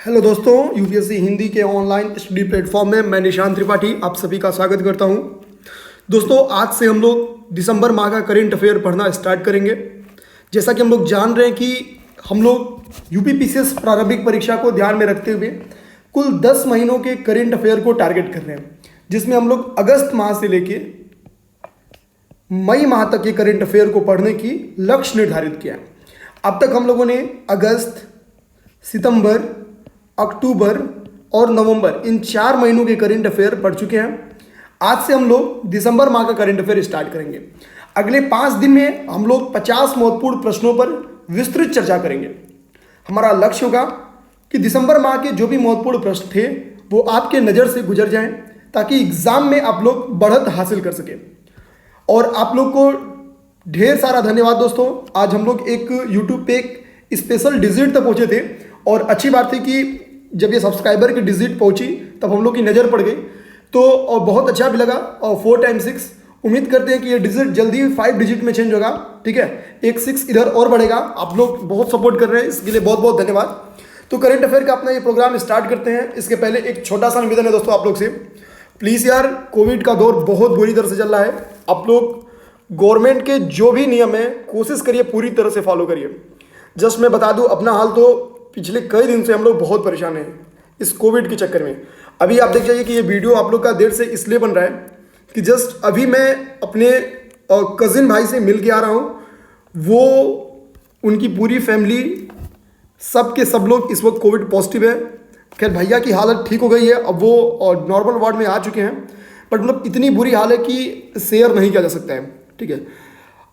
Hello दोस्तों, UPSC Hindi के online study platform में मैं निशांत त्रिपाठी आप सभी का स्वागत करता हूं। दोस्तों, आज से हम लोग दिसंबर माह का करेंट अफेयर पढ़ना स्टार्ट करेंगे। जैसा कि हम लोग जान रहे हैं कि हम लोग यूपीपीसीएस प्रारंभिक परीक्षा को ध्यान में रखते हुए कुल 10 महीनों के करेंट अफेयर को टारगेट कर रहे हैं, जिसमें हम लोग अगस्त माह से लेके मई माह तक के करेंट अफेयर को पढ़ने की लक्ष्य निर्धारित किया है। अब तक हम लोगों ने अगस्त, सितंबर, अक्टूबर और नवंबर इन 4 महीनों के करेंट अफेयर पढ़ चुके हैं। आज से हम लोग दिसंबर माह का करेंट अफेयर स्टार्ट करेंगे। अगले 5 दिन में हम लोग 50 महत्वपूर्ण प्रश्नों पर विस्तृत चर्चा करेंगे। हमारा लक्ष्य होगा कि दिसंबर माह के जो भी महत्वपूर्ण प्रश्न थे वो आपके नज़र से गुजर जाएं, ताकि एग्जाम में आप लोग बढ़त हासिल कर सकें। और आप लोग को ढेर सारा धन्यवाद दोस्तों। आज हम लोग एक यूट्यूब पे एक स्पेशल डिजिट तक पहुंचे थे, और अच्छी बात थी कि जब ये सब्सक्राइबर की डिजिट पहुंची तब हम लोग की नज़र पड़ गई, तो और बहुत अच्छा भी लगा। और 4 टाइम्स 6 उम्मीद करते हैं कि ये डिजिट जल्दी 5 डिजिट में चेंज होगा। ठीक है, एक 6 इधर और बढ़ेगा। आप लोग बहुत सपोर्ट कर रहे हैं, इसके लिए बहुत बहुत धन्यवाद। तो करंट अफेयर का अपना ये प्रोग्राम स्टार्ट करते हैं। इसके पहले एक छोटा सा निवेदन है दोस्तों आप लोग से। प्लीज़ यार, कोविड का दौर बहुत बुरी तरह से चल रहा है। आप लोग गवर्नमेंट के जो भी नियम है कोशिश करिए पूरी तरह से फॉलो करिए। जस्ट मैं बता दूं अपना हाल, तो पिछले कई दिन से हम लोग बहुत परेशान हैं इस कोविड के चक्कर में। अभी आप देख जाइए कि ये वीडियो आप लोग का देर से इसलिए बन रहा है कि जस्ट अभी मैं अपने कज़िन भाई से मिल के आ रहा हूँ। वो उनकी पूरी फैमिली सब के सब लोग इस वक्त कोविड पॉजिटिव है। खैर भैया की हालत ठीक हो गई है, अब वो नॉर्मल वार्ड में आ चुके हैं, बट मतलब इतनी बुरी हाल है कि शेयर नहीं किया जा सकता है। ठीक है,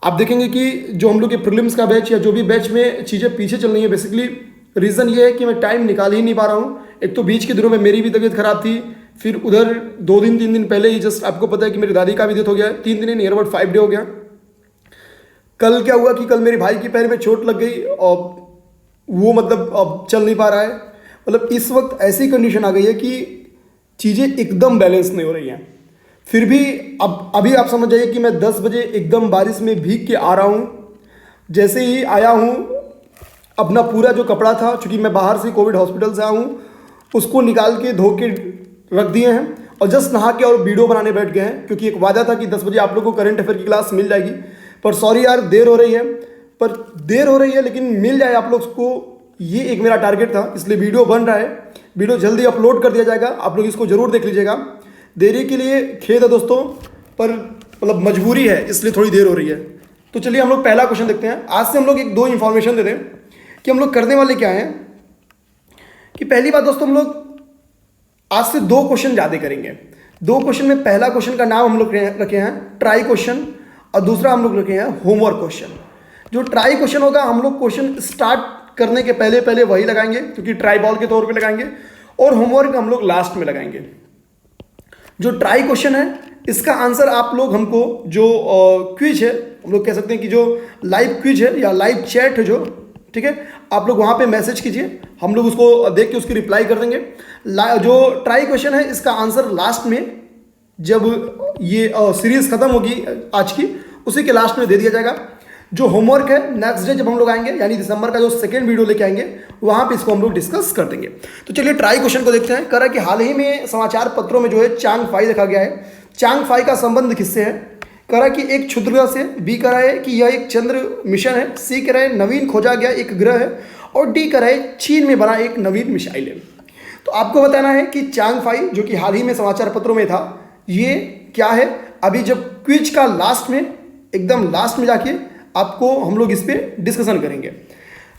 आप देखेंगे कि जो हम लोग के प्रीलिम्स का बैच या जो भी बैच में चीज़ें पीछे चल रही है, बेसिकली रीज़न ये है कि मैं टाइम निकाल ही नहीं पा रहा हूँ। एक तो बीच के दिनों में मेरी भी तबीयत खराब थी, फिर उधर 2 दिन 3 दिन पहले ही जस्ट आपको पता है कि मेरी दादी का भी डेथ हो गया। 3 दिन नियर अबाउट 5 डे हो गया। कल क्या हुआ कि कल मेरे भाई की पैर में चोट लग गई और वो मतलब अब चल नहीं पा रहा है। मतलब इस वक्त ऐसी कंडीशन आ गई है कि चीज़ें एकदम बैलेंस नहीं हो रही हैं। फिर भी अब अभी आप समझ जाइए कि मैं 10 बजे एकदम बारिश में भीग के आ रहा हूँ। जैसे ही आया हूँ, अपना पूरा जो कपड़ा था, चूँकि मैं बाहर से कोविड हॉस्पिटल से आया हूँ, उसको निकाल के धो के रख दिए हैं और जस्ट नहा के और वीडियो बनाने बैठ गए हैं, क्योंकि एक वादा था कि 10 बजे आप लोगों को करंट अफेयर की क्लास मिल जाएगी। पर सॉरी यार, देर हो रही है, लेकिन मिल जाए आप लोग को, ये एक मेरा टारगेट था, इसलिए वीडियो बन रहा है। वीडियो जल्दी अपलोड कर दिया जाएगा, आप लोग इसको जरूर देख लीजिएगा। देरी के लिए खेद है दोस्तों, पर मतलब मजबूरी है, इसलिए थोड़ी देर हो रही है। तो चलिए हम लोग पहला क्वेश्चन देखते हैं। आज से हम लोग एक 2 इन्फॉर्मेशन दे दें कि हम लोग करने वाले क्या हैं। कि पहली बात दोस्तों, हम लोग आज से 2 क्वेश्चन ज़्यादा करेंगे। 2 क्वेश्चन में पहला क्वेश्चन का नाम हम लोग रखे हैं ट्राई क्वेश्चन, और दूसरा हम लोग रखे हैं होमवर्क क्वेश्चन। जो ट्राई क्वेश्चन होगा, हम लोग क्वेश्चन स्टार्ट करने के पहले पहले वही लगाएंगे, क्योंकि ट्राई बॉल के तौर पे लगाएंगे, और होमवर्क हम लोग लास्ट में लगाएंगे। जो ट्राई क्वेश्चन है, इसका आंसर आप लोग हमको जो क्विज है, हम लोग कह सकते हैं कि जो लाइव क्विज है या लाइव चैट है जो, ठीक है, आप लोग वहाँ पे मैसेज कीजिए, हम लोग उसको देख के उसकी रिप्लाई कर देंगे। जो ट्राई क्वेश्चन है, इसका आंसर लास्ट में, जब ये सीरीज खत्म होगी आज की, उसी के लास्ट में दे दिया जाएगा। जो होमवर्क है, नेक्स्ट डे जब हम लोग आएंगे, यानी दिसंबर का जो सेकेंड वीडियो लेके आएंगे, वहाँ पे इसको हम लोग डिस्कस कर देंगे। तो चलिए ट्राई क्वेश्चन को देखते हैं। कह रहा है कि हाल ही में समाचार पत्रों में जो है चांग फाई देखा गया है। चांग फाई का संबंध किससे है? कह रहा है कि एक क्षुद्र ग्रह से, बी कह रहा है कि यह एक चंद्र मिशन है, सी कह रहा है नवीन खोजा गया एक ग्रह है, और डी कह रहा है चीन में बना एक नवीन मिसाइल है। तो आपको बताना है कि चांग फाई जो कि हाल ही में समाचार पत्रों में था, ये क्या है। अभी जब क्विज का लास्ट में, एकदम लास्ट में जाके आपको हम लोग इस पर डिस्कशन करेंगे।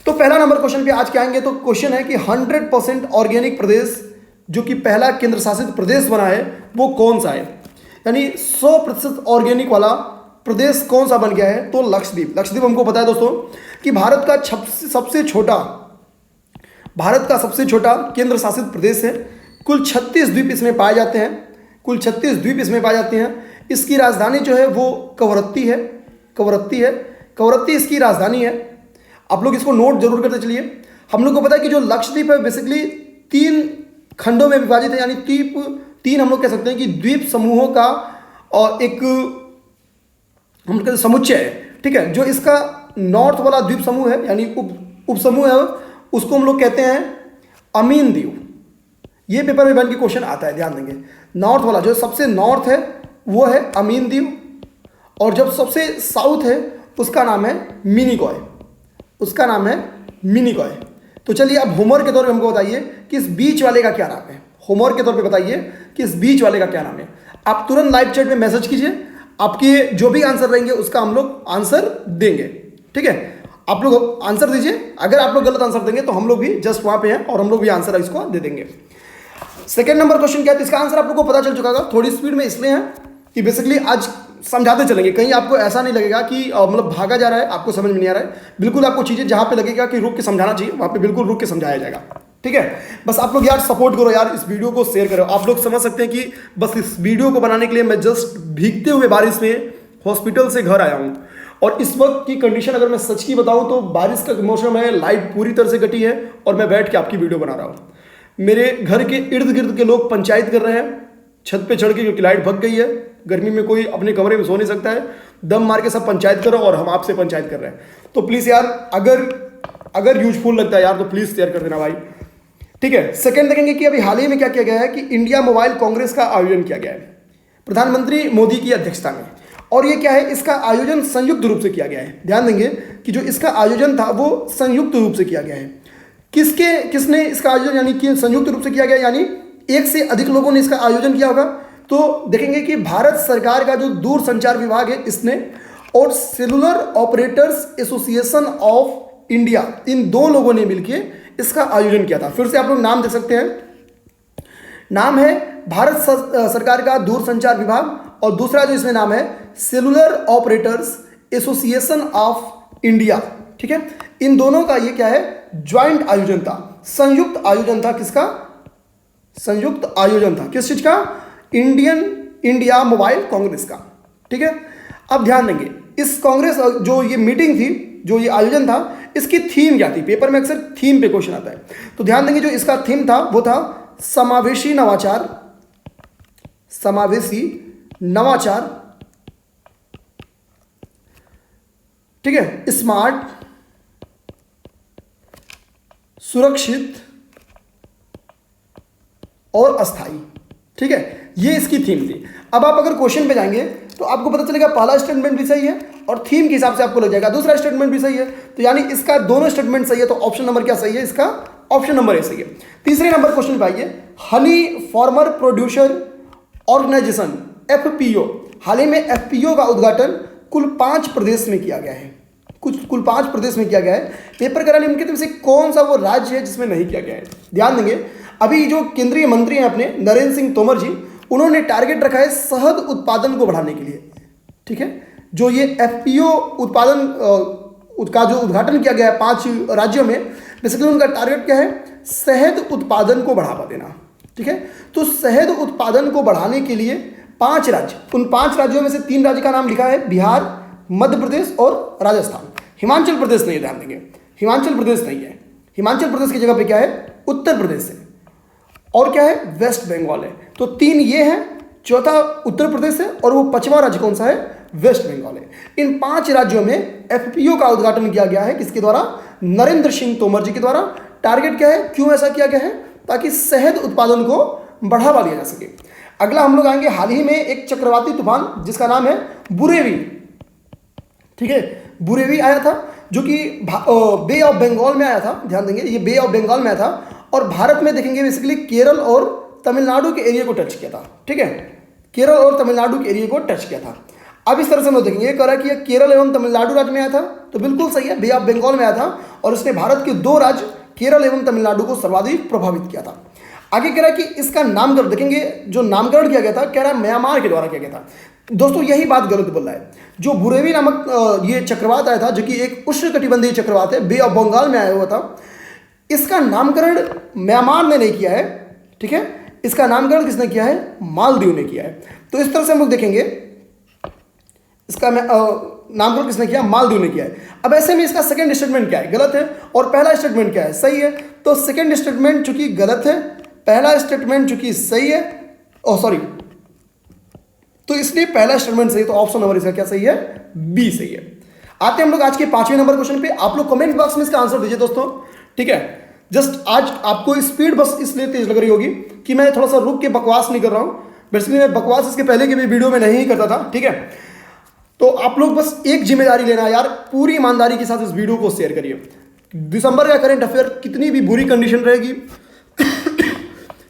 तो पहला नंबर क्वेश्चन पे आज के आएंगे। तो क्वेश्चन है कि 100% ऑर्गेनिक प्रदेश जो कि पहला केंद्र शासित प्रदेश बना है, वो कौन सा है? यानी 100% ऑर्गेनिक वाला प्रदेश कौन सा बन गया है? तो लक्षद्वीप। लक्षद्वीप हमको पता है दोस्तों कि भारत का सबसे छोटा केंद्र शासित प्रदेश है। कुल 36 द्वीप इसमें पाए जाते हैं। इसकी राजधानी जो है वो कवरत्ती इसकी राजधानी है। आप लोग इसको नोट जरूर करते चलिए। हम लोग को पता है कि जो लक्षद्वीप है बेसिकली 3 खंडों में विभाजित है, यानी 3 हम लोग कह सकते हैं कि द्वीप समूहों का और एक हम कहते हैं समुच्चय है। ठीक है, जो इसका नॉर्थ वाला द्वीप समूह है, यानी उप समूह है, उसको हम लोग कहते हैं अमीन दीव, ये पेपर में बन के क्वेश्चन आता है, ध्यान देंगे। नॉर्थ वाला जो सबसे नॉर्थ है वो है अमीन दीव, और जब सबसे साउथ है उसका नाम है मिनिकॉय, उसका नाम है मिनिकॉय। तो चलिए अब होमवर्क के तौर पे हमको बताइए कि इस बीच वाले का क्या नाम है। होमवर्क के तौर पे बताइए कि इस बीच वाले का क्या नाम है। आप तुरंत लाइव चैट में मैसेज कीजिए, आपके जो भी आंसर रहेंगे उसका हम लोग आंसर देंगे, ठीक है। आप लोग आंसर दीजिए, अगर आप लोग गलत आंसर देंगे तो हम लोग भी जस्ट वहां पे हैं और हम लोग भी आंसर इसको दे देंगे। सेकंड नंबर क्वेश्चन क्या है, इसका आंसर आप लोग को पता चल चुका होगा। थोड़ी स्पीड में इसलिए है कि बेसिकली आज समझाते चलेंगे, कहीं आपको ऐसा नहीं लगेगा कि मतलब भागा जा रहा है, आपको समझ में नहीं आ रहा है। बिल्कुल आपको चीजें जहां पे लगेगा कि रुक के समझाना चाहिए वहां पे बिल्कुल रुक के समझाया जाएगा, ठीक है। बस आप लोग यार सपोर्ट करो यार, इस वीडियो को शेयर करो। आप लोग समझ सकते हैं कि बस इस वीडियो को बनाने के लिए मैं जस्ट भीगते हुए बारिश में हॉस्पिटल से घर आया हूं, और इस वक्त की कंडीशन अगर मैं सच की बताऊं तो बारिश का मौसम है, लाइट पूरी तरह से कटी है और मैं बैठ के आपकी वीडियो बना रहा हूं। मेरे घर के इर्द गिर्द के लोग पंचायत कर रहे हैं छत पे चढ़ के, क्योंकि लाइट भग गई है। गर्मी में कोई अपने कमरे में सो नहीं सकता है, दम मार के सब पंचायत करो, और हम आपसे पंचायत कर रहे हैं। तो प्लीज़ यार अगर यूजफुल लगता है यार तो प्लीज़ शेयर कर देना भाई, ठीक है। सेकंड देखेंगे कि अभी हाल ही में क्या किया गया है कि इंडिया मोबाइल कांग्रेस का आयोजन किया गया है प्रधानमंत्री मोदी की अध्यक्षता में। और ये क्या है, इसका आयोजन संयुक्त रूप से किया गया है। ध्यान देंगे कि जो इसका आयोजन था वो संयुक्त रूप से किया गया है। किसने इसका आयोजन यानी कि संयुक्त रूप से किया गया, यानी एक से अधिक लोगों ने इसका आयोजन किया होगा। तो देखेंगे कि भारत सरकार का जो दूरसंचार विभाग है इसने, और cellular operators association of India, इन दो लोगों ने मिलकर इसका आयोजन किया था। फिर से आप लोग नाम देख सकते हैं, नाम है भारत सरकार का दूरसंचार विभाग, और दूसरा जो इसमें नाम है cellular operators association of India, ठीक है। इन दोनों का ये क्या है, ज्वाइंट आयोजन था, संयुक्त आयोजन था। किसका संयुक्त आयोजन था, किस चीज का, इंडिया मोबाइल कांग्रेस का, ठीक है। अब ध्यान देंगे इस कांग्रेस जो ये मीटिंग थी, जो ये आयोजन था, इसकी थीम क्या थी। पेपर में अक्सर थीम पे क्वेश्चन आता है, तो ध्यान देंगे जो इसका थीम था वो था समावेशी नवाचार, समावेशी नवाचार, ठीक है, स्मार्ट, सुरक्षित और अस्थाई, ठीक है। ये इसकी थीम थी। अब आप अगर क्वेश्चन पे जाएंगे तो आपको पता चलेगा पहला स्टेटमेंट भी सही है और थीम के हिसाब से आपको लग जाएगा दूसरा स्टेटमेंट भी सही है, तो यानी इसका दोनों स्टेटमेंट सही है। तो ऑप्शन नंबर क्या सही है, इसका ऑप्शन नंबर ए सही है। तीसरे नंबर क्वेश्चन पे आइए, honey farmer producer organisation FPO, हाल ही में एफपीओ का उद्घाटन कुल 5 प्रदेश में किया गया है। कुल 5 प्रदेश में किया गया है। पेपर करा निम्नलिखित में से कौन सा वो राज्य है जिसमें नहीं किया गया है। ध्यान देंगे अभी जो केंद्रीय मंत्री हैं अपने नरेंद्र सिंह तोमर जी, उन्होंने टारगेट रखा है शहद उत्पादन को बढ़ाने के लिए, ठीक है। जो ये एफपीओ उत्पादन का जो उद्घाटन किया गया है 5 राज्यों में, बेसिकली उनका टारगेट क्या है, शहद उत्पादन को बढ़ावा देना, ठीक है। तो शहद उत्पादन को बढ़ाने के लिए 5 राज्य, उन 5 राज्यों में से 3 राज्य का नाम लिखा है बिहार, मध्य प्रदेश और राजस्थान। हिमाचल प्रदेश नहीं है, ध्यान देंगे हिमाचल प्रदेश नहीं है। हिमाचल प्रदेश की जगह पे क्या है, उत्तर प्रदेश है, और क्या है, वेस्ट बंगाल है। तो 3 ये हैं, चौथा उत्तर प्रदेश है, और वो 5वां राज्य कौन सा है, वेस्ट बंगाल है। इन 5 राज्यों में एफपीओ का उद्घाटन किया गया है, किसके द्वारा, नरेंद्र सिंह तोमर जी के द्वारा। टारगेट क्या है, क्यों ऐसा किया गया है, ताकि शहद उत्पादन को बढ़ावा दिया जा सके। अगला हम लोग आएंगे, हाल ही में एक चक्रवाती तूफान जिसका नाम है बुरेवी, ठीक है। बुरेवी आया था जो कि बे ऑफ बंगाल में आया था। ध्यान देंगे ये बे ऑफ बंगाल में आया था, और भारत में देखेंगे बेसिकली केरल और तमिलनाडु के एरिया को टच किया था, ठीक है। केरल और तमिलनाडु के एरिया को टच किया था। अब इस तरह से हम लोग देखेंगे, ये कह रहा है कि केरल एवं तमिलनाडु राज्य में आया था, तो बिल्कुल सही है, बे ऑफ बंगाल में आया था, और इसने भारत के 2 राज्य केरल एवं तमिलनाडु को सर्वाधिक प्रभावित किया था। आगे कह रहा है कि इसका नामकरण देखेंगे, जो नामकरण किया गया था, कह रहा है म्यांमार के द्वारा किया गया था। दोस्तों यही बात गलत बोल रहा है। जो बुरेवी नामक ये चक्रवात आया था, जो कि एक उष्णकटिबंधीय चक्रवात है, बे ऑफ बंगाल में आया हुआ था, इसका नामकरण म्यांमार ने नहीं किया है, ठीक है। इसका नामकरण किसने किया है, मालदीव ने किया है। तो इस तरह से हम लोग देखेंगे इसका नामकरण किसने किया, मालदीव ने किया है। अब ऐसे में इसका सेकंड स्टेटमेंट क्या है, गलत है, और पहला स्टेटमेंट क्या है, सही है। तो सेकंड स्टेटमेंट चूंकि गलत है, पहला स्टेटमेंट चूंकि सही है, तो इसलिए पहला स्टेटमेंट सही, तो ऑप्शन नंबर इसका क्या सही है, बी सही है। आते हैं हम लोग आज के 5वें नंबर क्वेश्चन पे। आप लोग कमेंट बॉक्स में इसका आंसर दीजिए दोस्तों, ठीक है। जस्ट आज आपको स्पीड बस इसलिए तेज लग रही होगी कि मैं थोड़ा सा रुक के बकवास नहीं कर रहा हूँ। बेसिकली मैं बकवास इसके पहले के भी वीडियो में नहीं करता था, ठीक है। तो आप लोग बस एक जिम्मेदारी लेना यार, पूरी ईमानदारी के साथ इस वीडियो को शेयर करिए। दिसंबर का करंट अफेयर कितनी भी बुरी कंडीशन रहेगी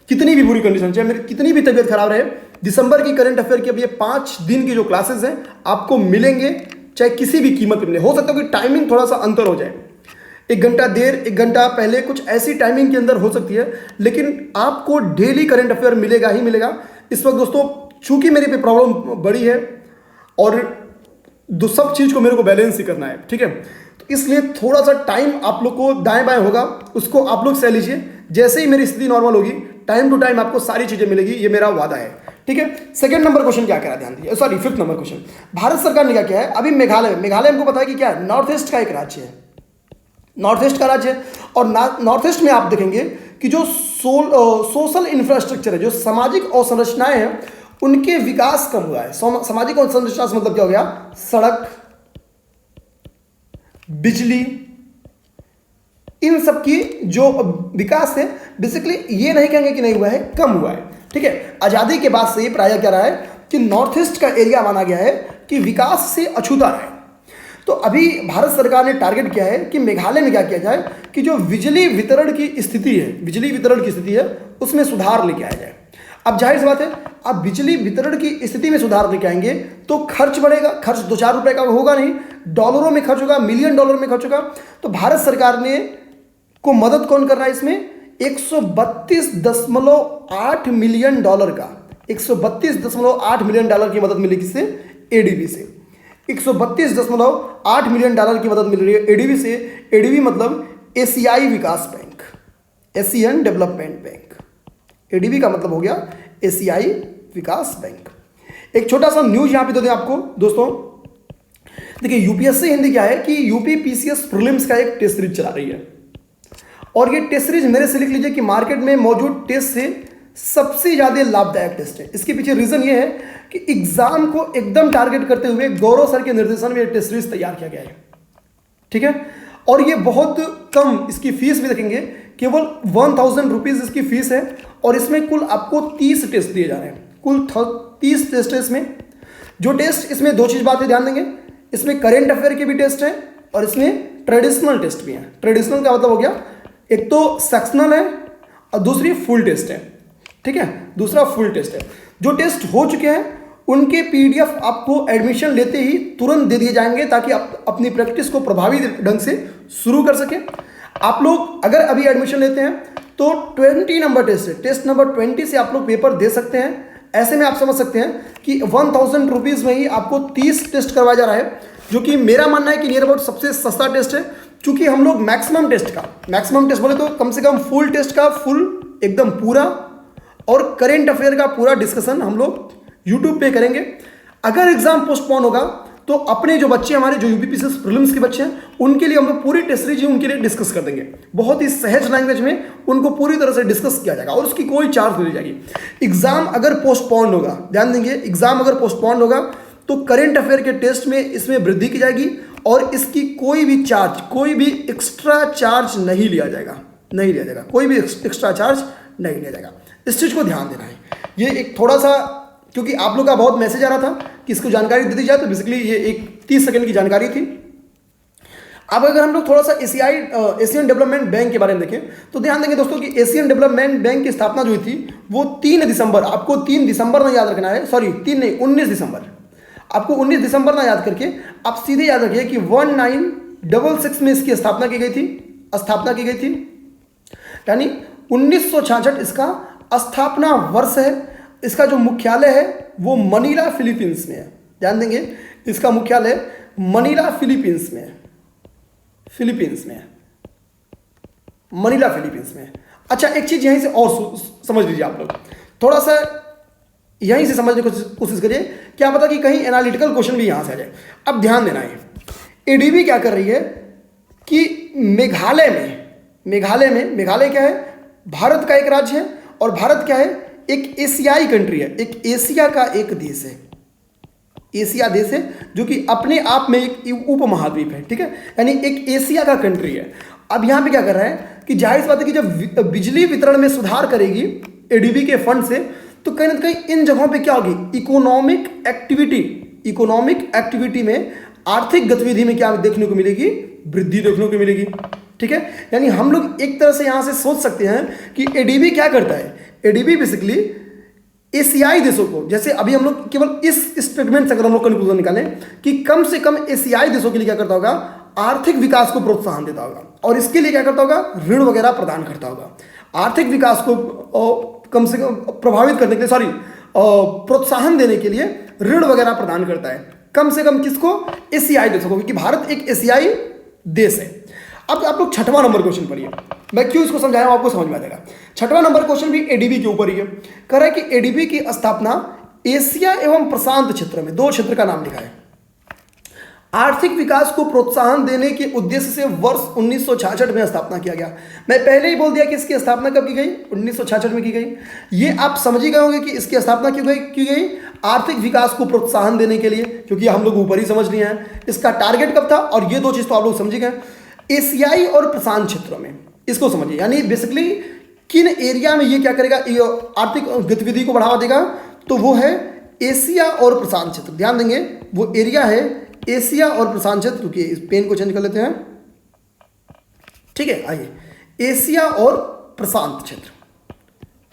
कितनी भी बुरी कंडीशन, चाहे मेरी कितनी भी तबीयत खराब रहे, दिसंबर की करंट अफेयर की अब ये 5 दिन की जो क्लासेस हैं आपको मिलेंगे, चाहे किसी भी कीमत पे मिले। हो सकता है कि टाइमिंग थोड़ा सा अंतर हो जाए, 1 घंटा देर 1 घंटा पहले, कुछ ऐसी टाइमिंग के अंदर हो सकती है, लेकिन आपको डेली करंट अफेयर मिलेगा ही मिलेगा। इस वक्त दोस्तों चूंकि मेरे पे प्रॉब्लम बड़ी है और सब चीज़ को मेरे को बैलेंस ही करना है, ठीक है, तो इसलिए थोड़ा सा टाइम आप लोग को दाएं बाएं होगा, उसको आप लोग सह लीजिए। जैसे ही मेरी स्थिति नॉर्मल होगी, टाइम टू टाइम आपको सारी चीज़ें मिलेगी, ये मेरा वादा है, ठीक है। सेकंड नंबर क्वेश्चन क्या करा, ध्यान दीजिए, sorry 5th number question, Bharat सरकार ने क्या किया है। अभी मेघालय हमको पता है कि क्या है, नॉर्थ ईस्ट का एक राज्य है, नॉर्थ ईस्ट का राज्य है। और नॉर्थ ईस्ट में आप देखेंगे कि जो सोशल इंफ्रास्ट्रक्चर है, जो सामाजिक अवसंरचनाएं हैं, उनके विकास कम हुआ है। सामाजिक अवसंरचना से मतलब क्या हो गया, सड़क, बिजली, इन सब की जो विकास है, बेसिकली ये नहीं कहेंगे कि नहीं हुआ है, कम हुआ है, ठीक है। आज़ादी के बाद से ये प्राय क्या रहा है कि नॉर्थ ईस्ट का एरिया माना गया है कि विकास से अछूता रहे। तो अभी भारत सरकार ने टारगेट किया है कि मेघालय में क्या किया जाए कि जो बिजली वितरण की स्थिति है उसमें सुधार लेके आया जाए। अब जाहिर सी बात है, आप बिजली वितरण की स्थिति में सुधार लेके आएंगे तो खर्च बढ़ेगा। खर्च 2-4 रुपए का होगा नहीं, डॉलरों में खर्च होगा, मिलियन डॉलर में खर्च होगा। तो भारत सरकार ने को मदद कौन कर रहा है इसमें, 132.8 मिलियन डॉलर का, 132.8 मिलियन डॉलर की मदद मिलेगी इससे, एडीबी से। 132.8 मिलियन डॉलर की मदद मिल रही है एडीबी से। एडीबी मतलब एशियाई विकास bank, Asian development bank. ADB का मतलब हो गया एशियाई विकास बैंक। एक छोटा सा न्यूज यहां पे दे दें आपको दोस्तों, देखिए यूपीएससी हिंदी क्या है कि यूपी पीसीएस प्रीलिम्स का एक टेस्ट सीरीज चला रही है, और ये टेस्ट सीरीज मेरे से लिख लीजिए कि मार्केट में मौजूद टेस्ट से सबसे ज्यादा लाभदायक टेस्ट है। इसके पीछे रीजन ये है कि एग्जाम को एकदम टारगेट करते हुए गौरव सर के निर्देशन में टेस्ट सीरीज तैयार किया गया है, ठीक है। और ये बहुत कम, इसकी फीस भी देखेंगे केवल 1000 रुपीज इसकी फीस है, और इसमें कुल आपको 30 टेस्ट दिए जा रहे हैं, कुल 30 टेस्ट है इसमें। जो टेस्ट इसमें 2 चीज बातें ध्यान देंगे, इसमें करेंट अफेयर के भी टेस्ट है और इसमें ट्रेडिशनल टेस्ट भी है। ट्रेडिशनल का मतलब हो गया, एक तो सेक्शनल है और दूसरी फुल टेस्ट है, ठीक है, दूसरा फुल टेस्ट है। जो टेस्ट हो चुके हैं उनके पीडीएफ आपको एडमिशन लेते ही तुरंत दे दिए जाएंगे, ताकि आप अपनी प्रैक्टिस को प्रभावी ढंग से शुरू कर सकें। आप लोग अगर अभी एडमिशन लेते हैं तो 20 नंबर टेस्ट है, टेस्ट नंबर 20 से आप लोग पेपर दे सकते हैं। ऐसे में आप समझ सकते हैं कि 1000 रुपीज़ में ही आपको 30 टेस्ट करवाया जा रहा है, जो कि मेरा मानना है कि नियर अबाउट सबसे सस्ता टेस्ट है। चूंकि हम लोग मैक्सिमम टेस्ट बोले तो कम से कम फुल टेस्ट का फुल एकदम पूरा और करेंट अफेयर का पूरा डिस्कशन हम लोग यूट्यूब पे करेंगे। अगर एग्जाम पोस्टपोन होगा तो अपने जो बच्चे हमारे जो यूपीपीसीएस प्रीलिम्स के बच्चे हैं उनके लिए हम लोग पूरी टेस्ट सीरीज उनके लिए डिस्कस कर देंगे, बहुत ही सहज लैंग्वेज में उनको पूरी तरह से डिस्कस किया जाएगा और उसकी कोई चार्ज नहीं ली जाएगी। एग्जाम अगर पोस्टपोन होगा, ध्यान देंगे, एग्जाम अगर पोस्टपोन होगा तो करेंट अफेयर के टेस्ट में इसमें वृद्धि की जाएगी और इसकी कोई भी चार्ज, कोई भी एक्स्ट्रा चार्ज नहीं लिया जाएगा, कोई भी एक्स्ट्रा चार्ज नहीं लिया जाएगा। इस चीज़ को ध्यान देना है। ये एक थोड़ा सा, क्योंकि आप लोग का बहुत मैसेज आ रहा था कि इसको जानकारी दे दी जाए, तो बेसिकली ये एक 30 सेकंड की जानकारी थी। अब अगर हम लोग थोड़ा सा एशियन डेवलपमेंट बैंक के बारे में देखें तो ध्यान देंगे दोस्तों कि एशियन डेवलपमेंट बैंक की स्थापना जो हुई थी वो 3 दिसंबर, आपको 3 दिसंबर ना याद रखना है, सॉरी 3 नहीं 19 दिसंबर, आपको 19 दिसंबर ना याद करके आप सीधे याद रखिए कि 1966 में इसकी स्थापना की गई थी, यानी 1966 इसका स्थापना वर्ष है। इसका जो मुख्यालय है वो मनीला फिलीपींस में है, ध्यान देंगे, इसका मुख्यालय मनीला फिलीपींस में है, मनीला फिलीपींस में है। अच्छा, एक चीज यहीं से और समझ लीजिए आप लोग, थोड़ा सा यहीं से समझने की कोशिश करिए, क्या पता कि कहीं एनालिटिकल क्वेश्चन भी यहां से आ जाए। अब ध्यान देना है, एडीबी क्या कर रही है कि मेघालय क्या है, भारत का एक राज्य है, और भारत क्या है, एक एशियाई कंट्री है, एक एशिया का एक देश है, एशिया देश है जो कि अपने आप में एक उपमहाद्वीप है, ठीक है, यानी एक एशिया का कंट्री है। अब यहाँ पे क्या कर रहा है कि जाहिर सी बात है कि जब बिजली वितरण में सुधार करेगी एडीबी के फंड से, तो कहीं ना कहीं इन जगहों पे क्या होगी, इकोनॉमिक एक्टिविटी में, आर्थिक गतिविधि में क्या देखने को मिलेगी, वृद्धि देखने को मिलेगी। ठीक है, यानी हम लोग एक तरह से यहां से सोच सकते हैं कि एडीबी क्या करता है, एडीबी बेसिकली एशियाई देशों को, जैसे अभी हम लोग केवल इस स्टेटमेंट से अगर हम लोग कंक्लूजन निकालें कि कम से कम एशियाई देशों के लिए क्या करता होगा, आर्थिक विकास को प्रोत्साहन देता होगा, और इसके लिए क्या करता होगा, ऋण वगैरह प्रदान करता होगा। आर्थिक विकास को कम से कम प्रभावित करने के लिए, प्रोत्साहन देने के लिए ऋण वगैरह प्रदान करता है, कम से कम किसको, एशियाई देशों को, क्योंकि भारत एक एशियाई देश है। अब आप लोग छठवां नंबर क्वेश्चन पढ़िए, मैं क्यों इसको समझाया हूं आपको समझ में आ जाएगा। छठवां नंबर क्वेश्चन भी एडीबी के ऊपर ही है। कह रहा है कि एडीबी की स्थापना एशिया एवं प्रशांत क्षेत्र में, दो क्षेत्र का नाम लिखा है, आर्थिक विकास को प्रोत्साहन देने के उद्देश्य से वर्ष 1966 में स्थापना किया गया। मैं पहले ही बोल दिया कि इसकी स्थापना कब की गई, 1966 में की गई। ये आप समझ ही गए होंगे कि इसकी स्थापना क्यों की गई, आर्थिक विकास को प्रोत्साहन देने के लिए, क्योंकि हम लोग ऊपर ही समझ लिए हैं। इसका टारगेट कब था, और ये दो चीज तो आप लोग समझ गए, एशियाई और प्रशांत क्षेत्रों में, इसको समझिए। यानी बेसिकली किन एरिया में ये क्या करेगा, ये आर्थिक गतिविधि को बढ़ावा देगा, तो वो है एशिया और प्रशांत क्षेत्र। ध्यान देंगे वो एरिया है एशिया और प्रशांत क्षेत्र। रुकिए इस पेन को चेंज कर लेते हैं, ठीक है, आइए, एशिया और प्रशांत क्षेत्र,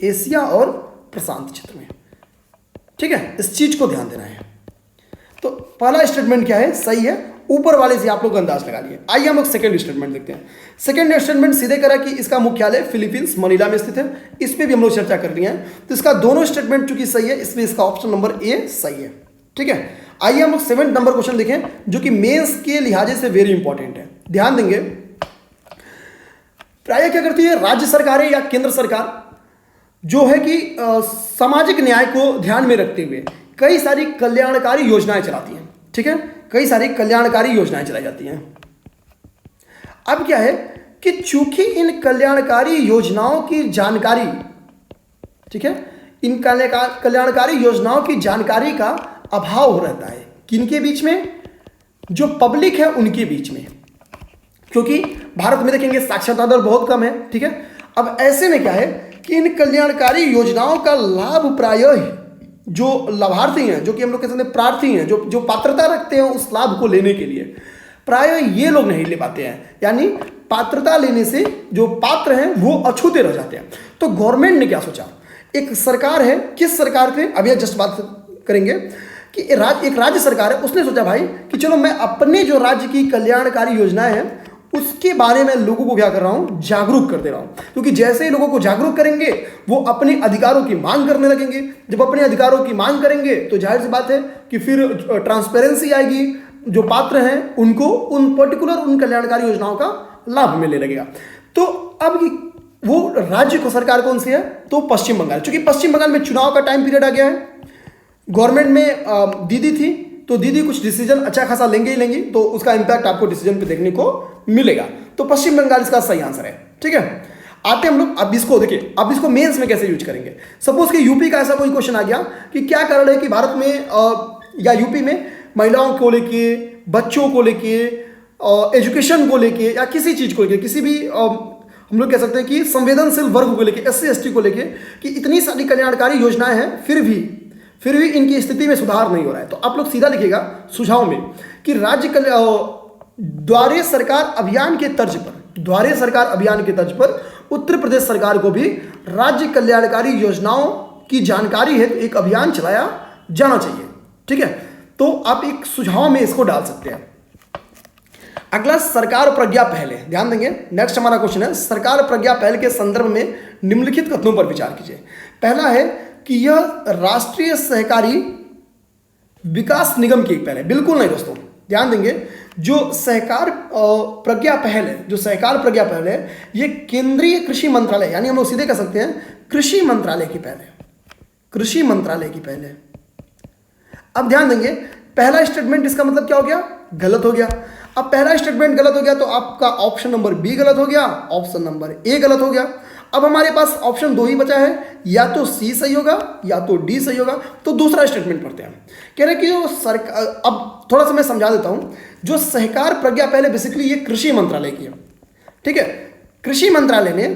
एशिया और प्रशांत क्षेत्र में, ठीक है, इस चीज को ध्यान देना है। तो पहला स्टेटमेंट क्या है, सही है, ऊपर वाले से आप लोग अंदाज लगा लिए। आइए हम लोग सेकंड स्टेटमेंट देखते हैं। सेकंड स्टेटमेंट सीधे करा कि इसका मुख्यालय फिलीपींस मनीला में स्थित है, इस पे भी हम लोग चर्चा कर लिए हैं। तो इसका दोनों स्टेटमेंट चूंकि सही है, इसलिए इसका ऑप्शन नंबर ए सही है। ठीक है, आइए हम लोग 7 नंबर क्वेश्चन देखें, जो कि मेंस के लिहाजे से वेरी इंपॉर्टेंट है। ध्यान देंगे, प्राय क्या करती है राज्य सरकारें या केंद्र सरकार, जो है कि सामाजिक न्याय को ध्यान में रखते हुए कई सारी कल्याणकारी योजनाएं चलाती हैं। ठीक है, कई सारी कल्याणकारी योजनाएं चलाई जाती हैं। अब क्या है कि चूंकि इन कल्याणकारी योजनाओं की जानकारी, ठीक है, इन कल्याणकारी योजनाओं की जानकारी का अभाव रहता है, किनके बीच में, जो पब्लिक है उनके बीच में, क्योंकि भारत में देखेंगे साक्षरता दर बहुत कम है। ठीक है, अब ऐसे में क्या है कि इन कल्याणकारी योजनाओं का लाभ प्रायः जो लाभार्थी हैं, जो कि हम लोग कह सकते हैं प्रार्थी हैं, जो पात्रता रखते हैं उस लाभ को लेने के लिए, प्रायः ये लोग नहीं ले पाते हैं। यानी पात्रता लेने से जो पात्र हैं वो अछूते रह जाते हैं। तो गवर्नमेंट ने क्या सोचा, एक सरकार है, किस सरकार पे अभी जस्ट बात करेंगे, कि एक राज्य सरकार है, उसने सोचा भाई कि चलो मैं अपने जो राज्य की कल्याणकारी योजनाएं हैं उसके बारे में लोगों को क्या कर रहा हूं, जागरूक कर दे रहा हूं। क्योंकि जैसे ही लोगों को जागरूक करेंगे वो अपने अधिकारों की मांग करने लगेंगे। जब अपने अधिकारों की मांग करेंगे तो जाहिर सी बात है कि फिर ट्रांसपेरेंसी आएगी, जो पात्र हैं उनको उन पर्टिकुलर उन कल्याणकारी योजनाओं का लाभ मिलने लगेगा। तो अब वो राज्य को सरकार कौन सी है, तो पश्चिम बंगाल। चूंकि पश्चिम बंगाल में चुनाव का टाइम पीरियड आ गया है, गवर्नमेंट में दीदी थी, तो दीदी कुछ डिसीजन अच्छा खासा लेंगे ही लेंगी, तो उसका इंपैक्ट आपको डिसीजन पे देखने को मिलेगा। तो पश्चिम बंगाल इसका सही आंसर है। ठीक है, आते हम लोग अब इसको देखिए, अब इसको मेंस में कैसे यूज करेंगे। सपोज कि यूपी का ऐसा कोई क्वेश्चन आ गया कि क्या कारण है कि भारत में या यूपी में महिलाओं को लेके, बच्चों को लेके, एजुकेशन को लेके, या किसी चीज को लेके, किसी भी हम लोग कह सकते हैं कि संवेदनशील वर्ग को लेके, SC ST को लेके, कि इतनी सारी कल्याणकारी योजनाएं हैं, फिर भी इनकी स्थिति में सुधार नहीं हो रहा है। तो आप लोग सीधा लिखिएगा सुझाव में कि राज्य द्वारे सरकार अभियान के तर्ज पर उत्तर प्रदेश सरकार को भी राज्य कल्याणकारी योजनाओं की जानकारी है तो एक अभियान चलाया जाना चाहिए। ठीक है, तो आप एक सुझाव में इसको डाल सकते हैं। अगला सरकार प्रज्ञा पहल है, ध्यान देंगे, नेक्स्ट हमारा क्वेश्चन है सरकार प्रज्ञा पहल के संदर्भ में निम्नलिखित कथनों पर विचार कीजिए। पहला है कि यह राष्ट्रीय सहकारी विकास निगम की एक पहल है। बिल्कुल नहीं दोस्तों, ध्यान देंगे, जो सहकार प्रज्ञा पहल है ये केंद्रीय कृषि मंत्रालय, यानी हम लोग सीधे कह सकते हैं कृषि मंत्रालय की पहल है। अब ध्यान देंगे, पहला स्टेटमेंट इसका मतलब क्या हो गया, गलत हो गया। अब पहला स्टेटमेंट गलत हो गया तो आपका ऑप्शन नंबर बी गलत हो गया, ऑप्शन नंबर ए गलत हो गया। अब हमारे पास ऑप्शन 2 ही बचा है, या तो सी सही होगा या तो डी सही होगा। तो दूसरा स्टेटमेंट पढ़ते हैं। कह रहे कि जो सरकार, अब थोड़ा सा मैं समझा देता हूं, जो सहकार प्रज्ञा पहल बेसिकली ये कृषि मंत्रालय की है। ठीक है। कृषि मंत्रालय ने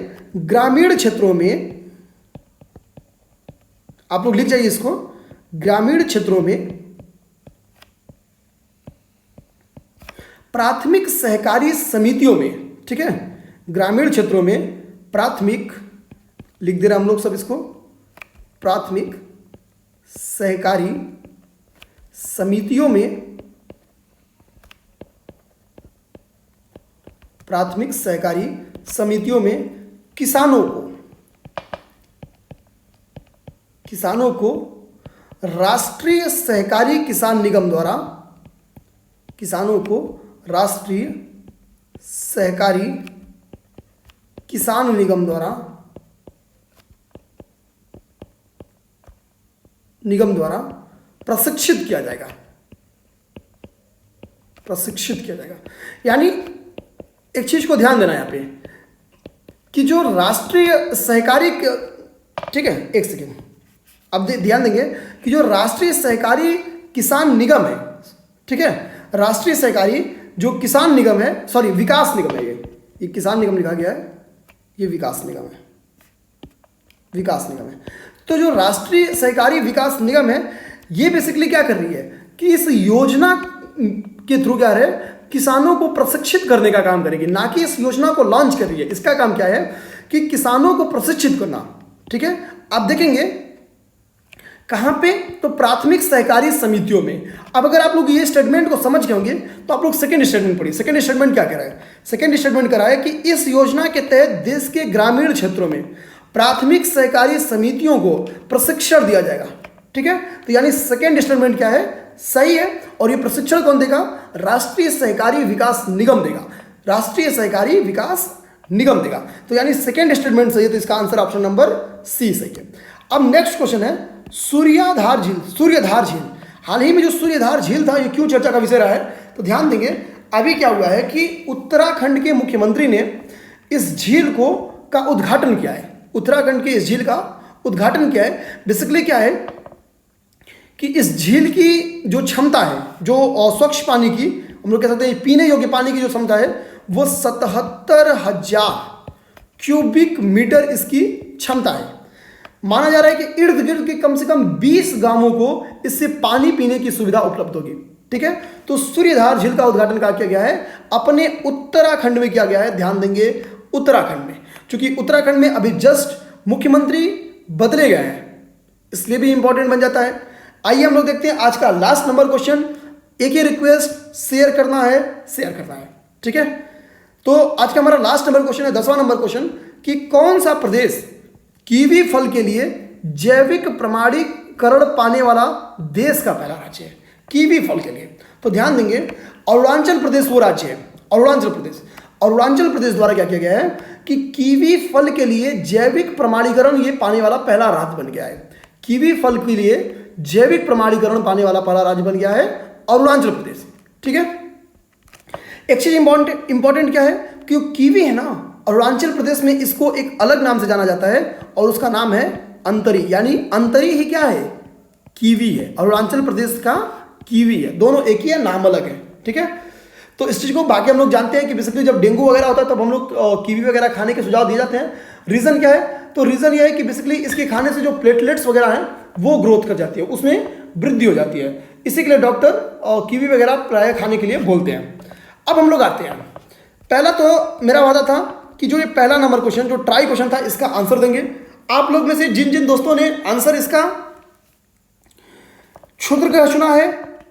ग्रामीण क्षेत्रों में, आप लोग लिख जाइए इसको, ग्रामीण क्षेत्रों में प्राथमिक सहकारी समितियों में, ठीक है, ग्रामीण क्षेत्रों में प्राथमिक, लिख दे रहे हम लोग सब इसको, प्राथमिक सहकारी समितियों में, प्राथमिक सहकारी समितियों में किसानों को राष्ट्रीय सहकारी किसान निगम द्वारा, किसानों को राष्ट्रीय सहकारी किसान निगम द्वारा प्रशिक्षित किया जाएगा, प्रशिक्षित किया जाएगा। यानी एक चीज को ध्यान देना यहां पे कि जो राष्ट्रीय सहकारी, ठीक है, एक सेकेंड, अब ध्यान देंगे कि जो राष्ट्रीय सहकारी किसान निगम है, ठीक है, राष्ट्रीय सहकारी जो किसान निगम है, सॉरी विकास निगम है, ये किसान निगम लिखा गया है, ये विकास निगम है, विकास निगम है। तो जो राष्ट्रीय सहकारी विकास निगम है, ये बेसिकली क्या कर रही है कि इस योजना के थ्रू क्या है, किसानों को प्रशिक्षित करने का काम करेगी, ना कि इस योजना को लॉन्च कर रही है। इसका काम क्या है कि किसानों को प्रशिक्षित करना, ठीक है। आप देखेंगे कहां पे, तो प्राथमिक सहकारी समितियों में। अब अगर आप लोग ये स्टेटमेंट को समझ गए होंगे तो आप लोग सेकंड स्टेटमेंट पढ़िए। सेकंड स्टेटमेंट क्या कह रहा है? सेकंड स्टेटमेंट कह रहा है कि इस योजना के तहत देश के ग्रामीण क्षेत्रों में प्राथमिक सहकारी समितियों को प्रशिक्षण दिया जाएगा, ठीक है। तो यानी सेकंड स्टेटमेंट क्या है, सही है। और ये प्रशिक्षण कौन देगा? राष्ट्रीय सहकारी विकास निगम देगा, राष्ट्रीय सहकारी विकास निगम देगा। तो यानी सेकंड स्टेटमेंट सही है, तो इसका आंसर ऑप्शन नंबर सी सही है। अब नेक्स्ट क्वेश्चन है सूर्याधार झील। सूर्यधार झील, हाल ही में जो सूर्यधार झील था, ये क्यों चर्चा का विषय रहा है? तो ध्यान देंगे, अभी क्या हुआ है कि उत्तराखंड के मुख्यमंत्री ने इस झील को का उद्घाटन किया है। उत्तराखंड की इस झील का उद्घाटन किया है। बेसिकली क्या है कि इस झील की जो क्षमता है, जो स्वच्छ पानी की, हम लोग कह सकते हैं पीने योग्य पानी की जो क्षमता है, वो 77,000 क्यूबिक मीटर इसकी क्षमता है। माना जा रहा है कि इर्द गिर्द के कम से कम 20 गांवों को इससे पानी पीने की सुविधा उपलब्ध होगी, ठीक है। तो सूर्यधार झील का उद्घाटन कहाँ किया गया है? अपने उत्तराखंड में किया गया है। ध्यान देंगे, उत्तराखंड में, क्योंकि उत्तराखंड में अभी जस्ट मुख्यमंत्री बदले गए हैं, इसलिए भी इंपॉर्टेंट बन जाता है। आइए हम लोग देखते हैं आज का लास्ट नंबर क्वेश्चन। एक ही रिक्वेस्ट, शेयर करना है, शेयर करना है, ठीक है। तो आज का हमारा लास्ट नंबर क्वेश्चन है 10वां नंबर क्वेश्चन कि कौन सा प्रदेश कीवी फल के लिए जैविक प्रमाणीकरण पाने वाला देश का पहला राज्य है? कीवी फल के लिए तो ध्यान देंगे, अरुणाचल प्रदेश वो राज्य है। अरुणाचल प्रदेश, अरुणाचल प्रदेश द्वारा क्या किया गया है कि कीवी फल के लिए जैविक प्रमाणीकरण ये पाने वाला पहला राज्य बन गया है। कीवी फल के लिए जैविक प्रमाणीकरण पाने वाला पहला राज्य बन गया है अरुणाचल प्रदेश, ठीक है। एक चीज इंपॉर्टेंट क्या है कि कीवी है ना, अरुणाचल प्रदेश में इसको एक अलग नाम से जाना जाता है और उसका नाम है अंतरी। यानी अंतरी ही क्या है? कीवी है। अरुणाचल प्रदेश का कीवी है, दोनों एक ही है, नाम अलग है, ठीक है। तो इस चीज को बाकी हम लोग जानते हैं कि बेसिकली जब डेंगू वगैरह होता है तब हम लोग कीवी वगैरह खाने के सुझाव दिए जाते हैं। रीजन क्या है? तो रीजन यह है कि बेसिकली इसके खाने से जो प्लेटलेट्स वगैरह हैं वो ग्रोथ कर जाती है, उसमें वृद्धि हो जाती है। इसी के लिए डॉक्टर कीवी वगैरह प्राय खाने के लिए बोलते हैं। अब हम लोग आते हैं, पहला तो मेरा वादा था कि जो ये पहला नंबर क्वेश्चन जो ट्राई क्वेश्चन था इसका आंसर देंगे। आप लोग में से जिन जिन दोस्तों ने आंसर इसका क्षुद्रग्रह चुना है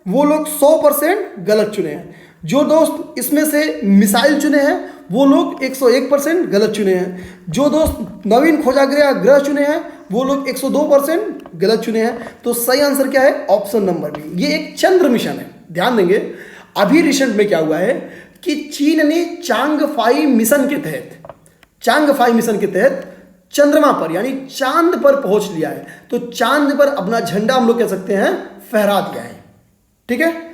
वो लोग 100% गलत चुने हैं। जो दोस्त इसमें से मिसाइल चुने हैं वो लोग 101% गलत चुने हैं। जो दोस्त नवीन खोजा गया ग्रह चुने हैं वो लोग 102% गलत चुने हैं। तो सही आंसर क्या है? Option number B. ये एक चंद्र मिशन है। ध्यान देंगे, अभी रिसेंट में क्या हुआ है कि चीन ने चांगफाई मिशन के तहत चंद्रमा पर यानी चांद पर पहुंच लिया है। तो चांद पर अपना झंडा हम लोग कह सकते हैं फहरा दिया है, ठीक है।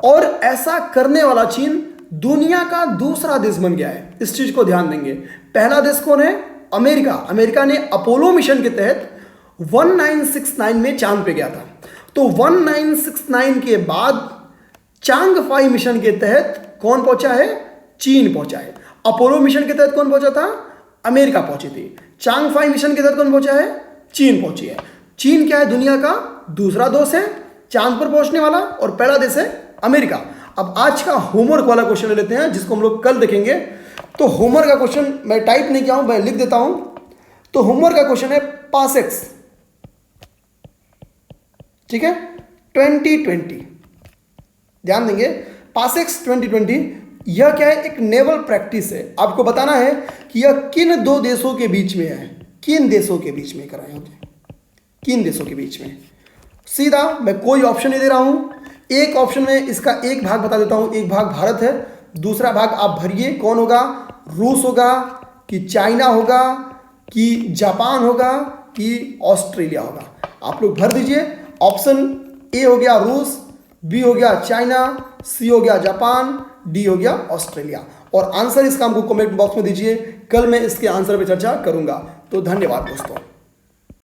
और ऐसा करने वाला चीन दुनिया का दूसरा देश बन गया है। इस चीज को ध्यान देंगे। पहला देश कौन है? अमेरिका। अमेरिका ने अपोलो मिशन के तहत 1969 में चांद पे गया था। तो 1969 के बाद चांगफाई मिशन के तहत कौन पहुंचा है? चीन पहुंचा है। अपोलो मिशन के तहत कौन पहुंचा था? अमेरिका पहुंची थी। चांगफाई मिशन के तहत कौन पहुंचा है? चीन पहुंची है। चीन क्या है? दुनिया का दूसरा देश है चांद पर पहुंचने वाला, और पहला देश है अमेरिका। अब आज का होमवर्क वाला क्वेश्चन ले लेते हैं, जिसको हम लोग कल देखेंगे। तो होमवर्क का क्वेश्चन मैं टाइप नहीं किया हूं, मैं लिख देता हूं। तो होमवर्क का क्वेश्चन है पासेक्स, ठीक है, 2020, ध्यान देंगे। पासेक्स 2020 यह क्या है? एक नेवल प्रैक्टिस है। आपको बताना है कि यह किन दो देशों के बीच में है, किन देशों के बीच में कराए होंगे, किन देशों के बीच में। सीधा मैं कोई ऑप्शन नहीं दे रहा हूं, एक ऑप्शन में इसका एक भाग बता देता हूं। एक भाग भारत है, दूसरा भाग आप भरिए, कौन होगा? रूस होगा कि चाइना होगा कि जापान होगा कि ऑस्ट्रेलिया होगा? आप लोग भर दीजिए। ऑप्शन ए हो गया रूस, बी हो गया चाइना, सी हो गया जापान, डी हो गया ऑस्ट्रेलिया। और आंसर इसका हमको कमेंट बॉक्स में दीजिए, कल मैं इसके आंसर पे चर्चा करूंगा। तो धन्यवाद दोस्तों।